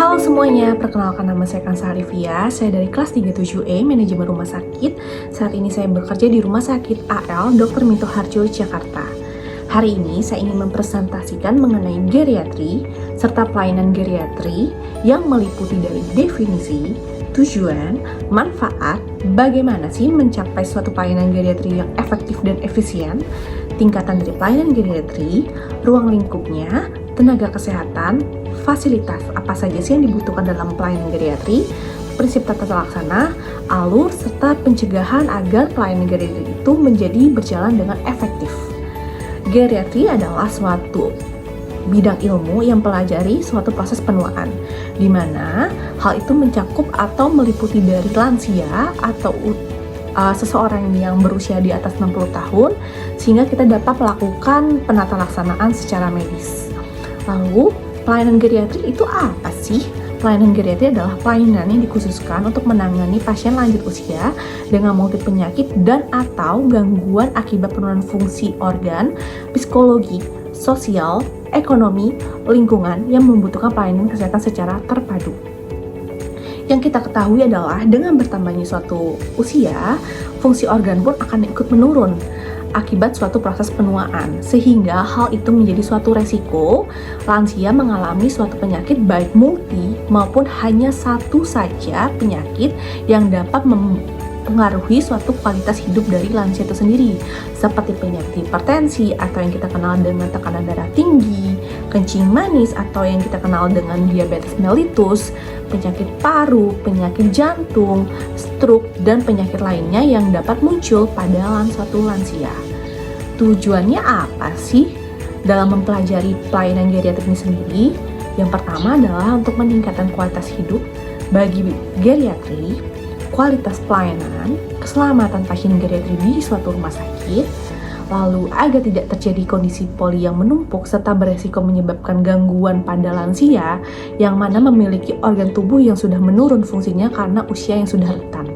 Halo semuanya, perkenalkan nama saya Kansa Arifia. Saya dari kelas 37E, Manajemen Rumah Sakit. Saat ini saya bekerja di Rumah Sakit AL Dr. Minto Harjo, Jakarta. Hari ini saya ingin mempresentasikan mengenai geriatri serta pelayanan geriatri yang meliputi dari definisi, tujuan, manfaat, bagaimana sih mencapai suatu pelayanan geriatri yang efektif dan efisien, tingkatan dari pelayanan geriatri, ruang lingkupnya, tenaga kesehatan, fasilitas apa saja sih yang dibutuhkan dalam pelayanan geriatri, prinsip tata laksana, alur, serta pencegahan agar pelayanan geriatri itu menjadi berjalan dengan efektif. Geriatri adalah suatu bidang ilmu yang pelajari suatu proses penuaan, di mana hal itu mencakup atau meliputi dari lansia atau seseorang yang berusia di atas 60 tahun, sehingga kita dapat melakukan penata laksanaan secara medis. Lalu, pelayanan geriatri itu apa sih? Pelayanan geriatri adalah pelayanan yang dikhususkan untuk menangani pasien lanjut usia dengan multi penyakit dan atau gangguan akibat penurunan fungsi organ, psikologi, sosial, ekonomi, lingkungan yang membutuhkan pelayanan kesehatan secara terpadu. Yang kita ketahui adalah dengan bertambahnya suatu usia, fungsi organ pun akan ikut menurun akibat suatu proses penuaan, sehingga hal itu menjadi suatu resiko lansia mengalami suatu penyakit baik multi maupun hanya satu saja penyakit yang dapat mempengaruhi suatu kualitas hidup dari lansia itu sendiri, seperti penyakit hipertensi atau yang kita kenal dengan tekanan darah tinggi, kencing manis atau yang kita kenal dengan diabetes mellitus, penyakit paru, penyakit jantung, stroke, dan penyakit lainnya yang dapat muncul pada suatu lansia. Tujuannya apa sih dalam mempelajari pelayanan geriatri ini sendiri? Yang pertama adalah untuk meningkatkan kualitas hidup bagi geriatri, kualitas pelayanan, keselamatan pasien geriatri di suatu rumah sakit, lalu agar tidak terjadi kondisi poli yang menumpuk serta beresiko menyebabkan gangguan pada lansia yang mana memiliki organ tubuh yang sudah menurun fungsinya karena usia yang sudah rentan.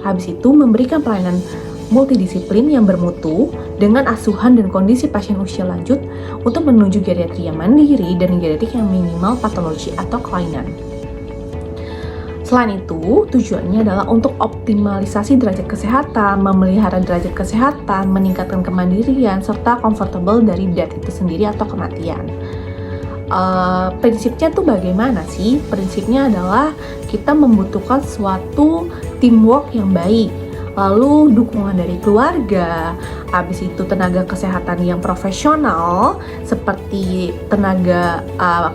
Habis itu memberikan pelayanan multidisiplin yang bermutu dengan asuhan dan kondisi pasien usia lanjut untuk menuju geriatri yang mandiri dan geriatri yang minimal patologi atau kelainan. Selain itu, tujuannya adalah untuk optimalisasi derajat kesehatan, memelihara derajat kesehatan, meningkatkan kemandirian, serta comfortable dari death itu sendiri atau kematian. Prinsipnya tuh bagaimana sih? Prinsipnya adalah kita membutuhkan suatu teamwork yang baik, lalu dukungan dari keluarga, habis itu tenaga kesehatan yang profesional seperti tenaga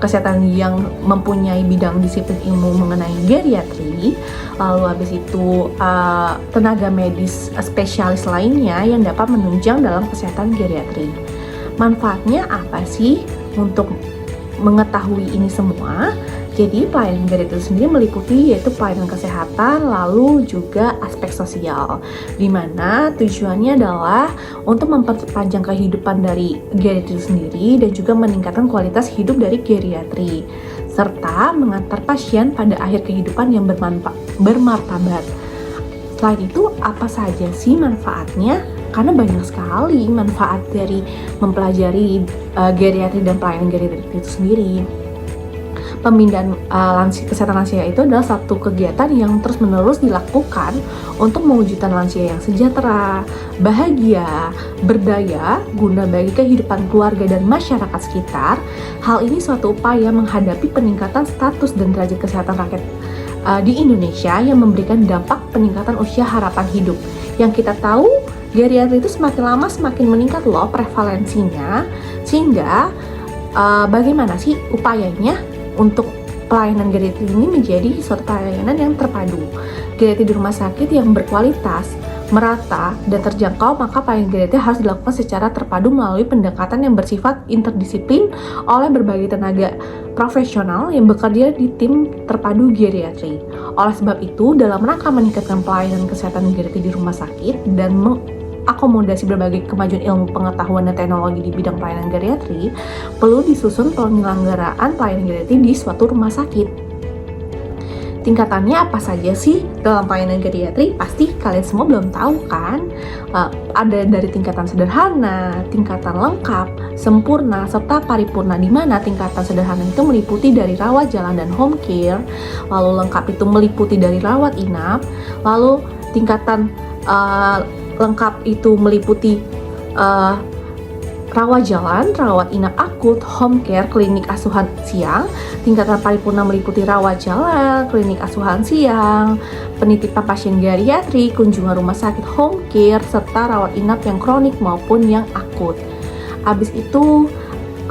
kesehatan yang mempunyai bidang disiplin ilmu mengenai geriatri, lalu habis itu tenaga medis spesialis lainnya yang dapat menunjang dalam kesehatan geriatri. Manfaatnya apa sih untuk mengetahui ini semua? Jadi pelayanan geriatri itu sendiri meliputi yaitu pelayanan kesehatan, lalu juga aspek sosial, di mana tujuannya adalah untuk memperpanjang kehidupan dari geriatri sendiri dan juga meningkatkan kualitas hidup dari geriatri, serta mengantar pasien pada akhir kehidupan yang bermartabat. Selain itu, apa saja sih manfaatnya? Karena banyak sekali manfaat dari mempelajari geriatri dan pelayanan geriatri itu sendiri. Pemindahan kesehatan lansia itu adalah satu kegiatan yang terus-menerus dilakukan untuk mewujudkan lansia yang sejahtera, bahagia, berdaya, guna bagi kehidupan keluarga dan masyarakat sekitar. Hal ini suatu upaya menghadapi peningkatan status dan derajat kesehatan rakyat di Indonesia yang memberikan dampak peningkatan usia harapan hidup. Yang kita tahu, geriatri itu semakin lama semakin meningkat loh prevalensinya, sehingga bagaimana sih upayanya untuk pelayanan geriatri ini menjadi suatu pelayanan yang terpadu. Geriatri di rumah sakit yang berkualitas, merata, dan terjangkau, maka pelayanan geriatri harus dilakukan secara terpadu melalui pendekatan yang bersifat interdisiplin oleh berbagai tenaga profesional yang bekerja di tim terpadu geriatri. Oleh sebab itu, dalam rangka meningkatkan pelayanan kesehatan geriatri di rumah sakit dan akomodasi berbagai kemajuan ilmu pengetahuan dan teknologi di bidang pelayanan geriatri, perlu disusun penyelenggaraan pelayanan geriatri di suatu rumah sakit. tingkatannya apa saja sih dalam pelayanan geriatri? Pasti kalian semua belum tahu kan? Ada dari tingkatan sederhana, tingkatan lengkap, sempurna, serta paripurna, di mana tingkatan sederhana itu meliputi dari rawat jalan dan home care, lalu lengkap itu meliputi dari rawat inap, lalu tingkatan lengkap itu meliputi rawat jalan, rawat inap akut, home care, klinik asuhan siang. Tingkatan paripurna meliputi rawat jalan, klinik asuhan siang, penitipan pasien geriatri, kunjungan rumah sakit, home care, serta rawat inap yang kronik maupun yang akut. Habis itu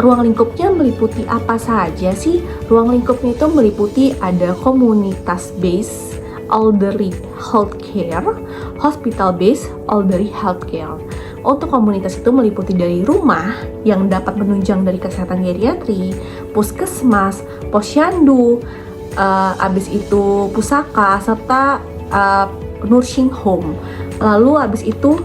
ruang lingkupnya meliputi apa saja sih? Ruang lingkupnya itu meliputi ada komunitas based elderly healthcare, hospital based elderly healthcare. Untuk komunitas itu meliputi dari rumah yang dapat menunjang dari kesehatan geriatri, puskesmas, posyandu, habis itu pusaka, serta nursing home. Lalu habis itu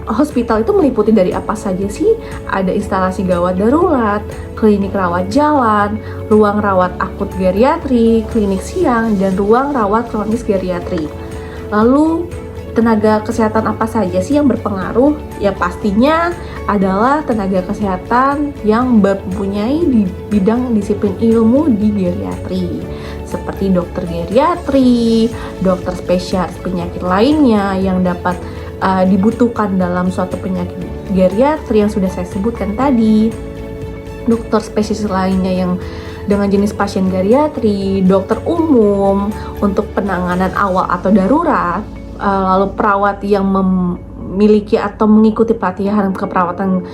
hospital itu meliputi dari apa saja sih? Ada instalasi gawat darurat, klinik rawat jalan, ruang rawat akut geriatri, klinik siang, dan ruang rawat kronis geriatri. Lalu tenaga kesehatan apa saja sih yang berpengaruh? Ya pastinya adalah tenaga kesehatan yang mempunyai di bidang disiplin ilmu di geriatri, seperti dokter geriatri, dokter spesialis penyakit lainnya yang dapat dibutuhkan dalam suatu penyakit geriatri yang sudah saya sebutkan tadi, dokter spesialis lainnya yang dengan jenis pasien geriatri, dokter umum untuk penanganan awal atau darurat, lalu perawat yang memiliki atau mengikuti pelatihan keperawatan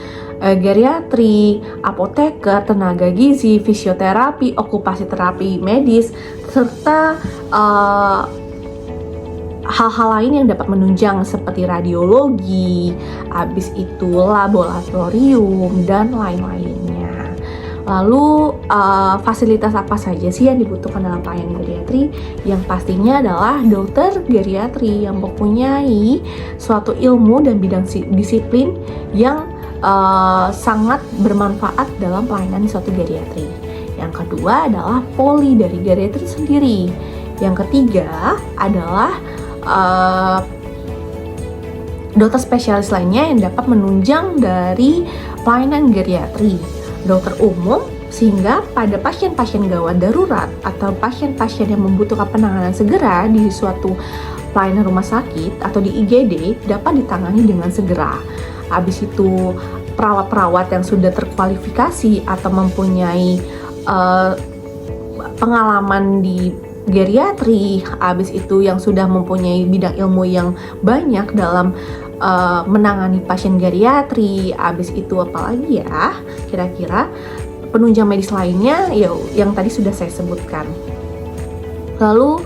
geriatri, apoteker, tenaga gizi, fisioterapi, okupasi terapi medis, serta hal-hal lain yang dapat menunjang seperti radiologi, habis itu laboratorium, dan lain-lainnya. Lalu fasilitas apa saja sih yang dibutuhkan dalam pelayanan geriatri? Yang pastinya adalah dokter geriatri yang mempunyai suatu ilmu dan bidang disiplin yang sangat bermanfaat dalam pelayanan suatu geriatri. Yang kedua adalah poli dari geriatri sendiri. Yang ketiga adalah dokter spesialis lainnya yang dapat menunjang dari pelayanan geriatri. Dokter umum, sehingga pada pasien-pasien gawat darurat atau pasien-pasien yang membutuhkan penanganan segera di suatu pelayanan rumah sakit atau di IGD dapat ditangani dengan segera. Habis itu perawat-perawat yang sudah terkualifikasi atau mempunyai pengalaman di geriatri, habis itu yang sudah mempunyai bidang ilmu yang banyak dalam menangani pasien geriatri, habis itu apalagi ya kira-kira penunjang medis lainnya ya yang tadi sudah saya sebutkan. Lalu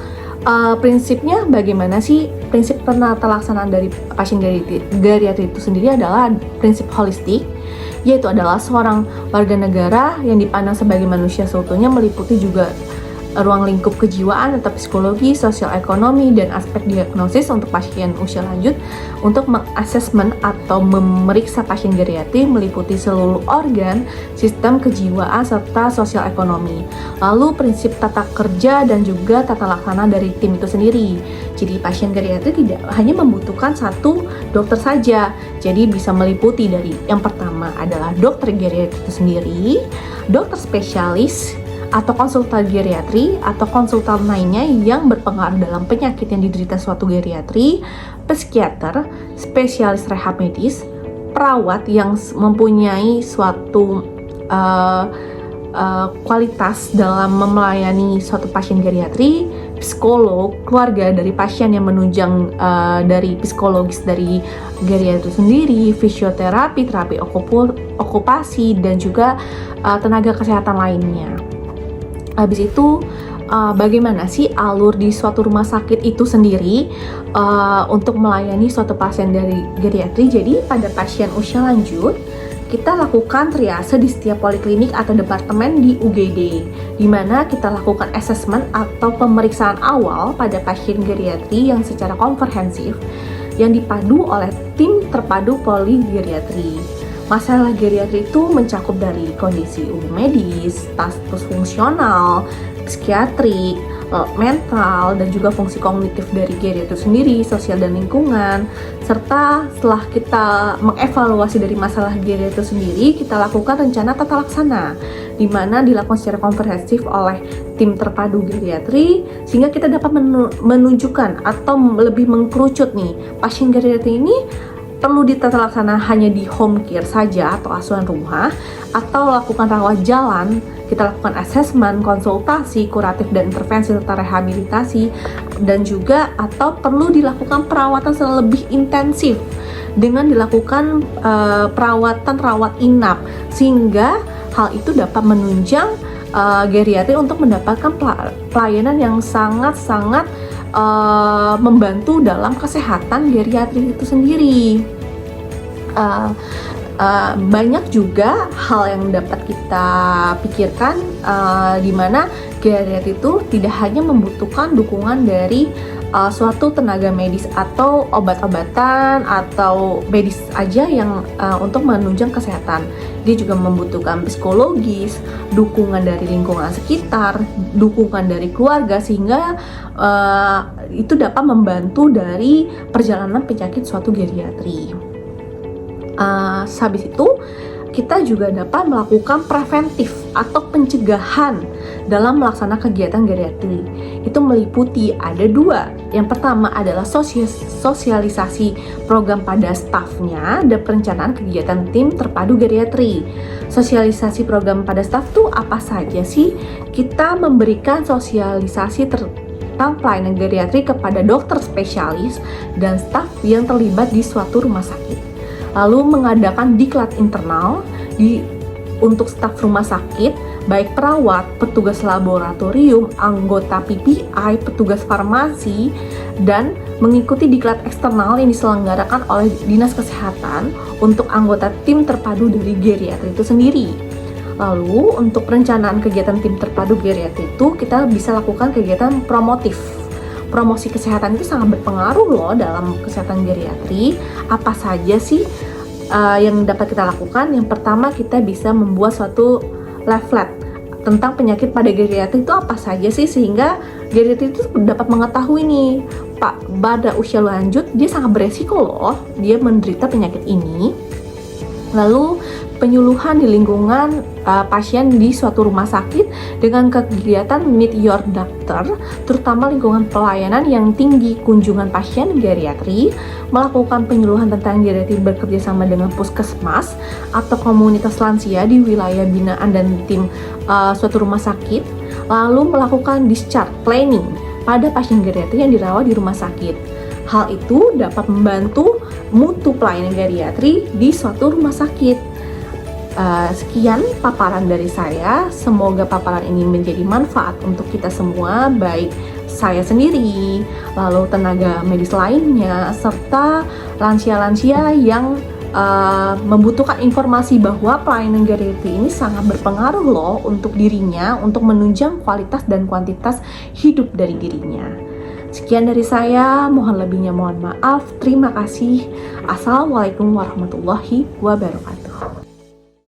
prinsipnya bagaimana sih? Prinsip penata laksanaan dari pasien geriatri itu sendiri adalah prinsip holistik, yaitu adalah seorang warga negara yang dipandang sebagai manusia seutuhnya, meliputi juga ruang lingkup kejiwaan atau psikologi, sosial ekonomi, dan aspek diagnosis untuk pasien usia lanjut. Untuk mengasesmen atau memeriksa pasien geriatri meliputi seluruh organ, sistem kejiwaan, serta sosial ekonomi. Lalu prinsip tata kerja dan juga tata laksana dari tim itu sendiri. Jadi pasien geriatri tidak hanya membutuhkan satu dokter saja. Jadi bisa meliputi dari yang pertama adalah dokter geriatri itu sendiri, dokter spesialis, atau konsultan geriatri atau konsultan lainnya yang berpengaruh dalam penyakit yang diderita suatu geriatri, psikiater, spesialis rehab medis, perawat yang mempunyai suatu kualitas dalam melayani suatu pasien geriatri, psikolog, keluarga dari pasien yang menunjang dari psikologis dari geriatri sendiri, fisioterapi, terapi okupasi, dan juga tenaga kesehatan lainnya. Habis itu bagaimana sih alur di suatu rumah sakit itu sendiri untuk melayani suatu pasien dari geriatri? Jadi pada pasien usia lanjut kita lakukan triase di setiap poliklinik atau departemen di UGD, di mana kita lakukan assessment atau pemeriksaan awal pada pasien geriatri yang secara komprehensif yang dipadu oleh tim terpadu poligeriatri. Masalah geriatri itu mencakup dari kondisi umum medis, status fungsional, psikiatri, mental, dan juga fungsi kognitif dari geriatri itu sendiri, sosial dan lingkungan. Serta setelah kita mengevaluasi dari masalah geriatri itu sendiri, kita lakukan rencana tata laksana, di mana dilakukan secara komprehensif oleh tim terpadu geriatri, sehingga kita dapat menunjukkan atau lebih mengkerucut nih, pasien geriatri ini perlu ditata laksana hanya di home care saja atau asuhan rumah, atau lakukan rawat jalan, kita lakukan asesmen, konsultasi, kuratif dan intervensi serta rehabilitasi, dan juga atau perlu dilakukan perawatan lebih intensif dengan dilakukan perawatan rawat inap, sehingga hal itu dapat menunjang geriatri untuk mendapatkan pelayanan yang sangat-sangat membantu dalam kesehatan geriatri itu sendiri. Banyak juga hal yang dapat kita pikirkan, di mana geriatri itu tidak hanya membutuhkan dukungan dari suatu tenaga medis atau obat-obatan atau medis aja yang untuk menunjang kesehatan. Dia juga membutuhkan psikologis, dukungan dari lingkungan sekitar, dukungan dari keluarga, sehingga itu dapat membantu dari perjalanan penyakit suatu geriatri. Habis itu kita juga dapat melakukan preventif atau pencegahan dalam melaksanakan kegiatan geriatri. Itu meliputi ada 2. Yang pertama adalah sosialisasi program pada stafnya dan perencanaan kegiatan tim terpadu geriatri. Sosialisasi program pada staf tuh apa saja sih? Kita memberikan sosialisasi tentang pelayanan geriatri kepada dokter spesialis dan staf yang terlibat di suatu rumah sakit. Lalu mengadakan diklat internal untuk staf rumah sakit, baik perawat, petugas laboratorium, anggota PPI, petugas farmasi, dan mengikuti diklat eksternal yang diselenggarakan oleh Dinas Kesehatan untuk anggota tim terpadu dari geriatri itu sendiri. Lalu untuk perencanaan kegiatan tim terpadu geriatri itu kita bisa lakukan kegiatan promotif. Promosi kesehatan itu sangat berpengaruh loh dalam kesehatan geriatri. Apa saja sih yang dapat kita lakukan? Yang pertama, kita bisa membuat suatu leaflet tentang penyakit pada geriatri itu apa saja sih, sehingga geriatri itu dapat mengetahui nih, Pak, pada usia lanjut dia sangat beresiko loh dia menderita penyakit ini. Lalu penyuluhan di lingkungan pasien di suatu rumah sakit dengan kegiatan meet your doctor, terutama lingkungan pelayanan yang tinggi kunjungan pasien geriatri, melakukan penyuluhan tentang geriatri bekerja sama dengan puskesmas atau komunitas lansia di wilayah binaan dan tim suatu rumah sakit, lalu melakukan discharge planning pada pasien geriatri yang dirawat di rumah sakit. Hal itu dapat membantu mutu pelayanan geriatri di suatu rumah sakit. Sekian paparan dari saya. Semoga paparan ini menjadi manfaat untuk kita semua, baik saya sendiri, lalu tenaga medis lainnya, serta lansia-lansia yang membutuhkan informasi bahwa pelayanan geriatri ini sangat berpengaruh loh untuk dirinya, untuk menunjang kualitas dan kuantitas hidup dari dirinya. Sekian dari saya, mohon lebihnya mohon maaf. Terima kasih. Assalamualaikum warahmatullahi wabarakatuh.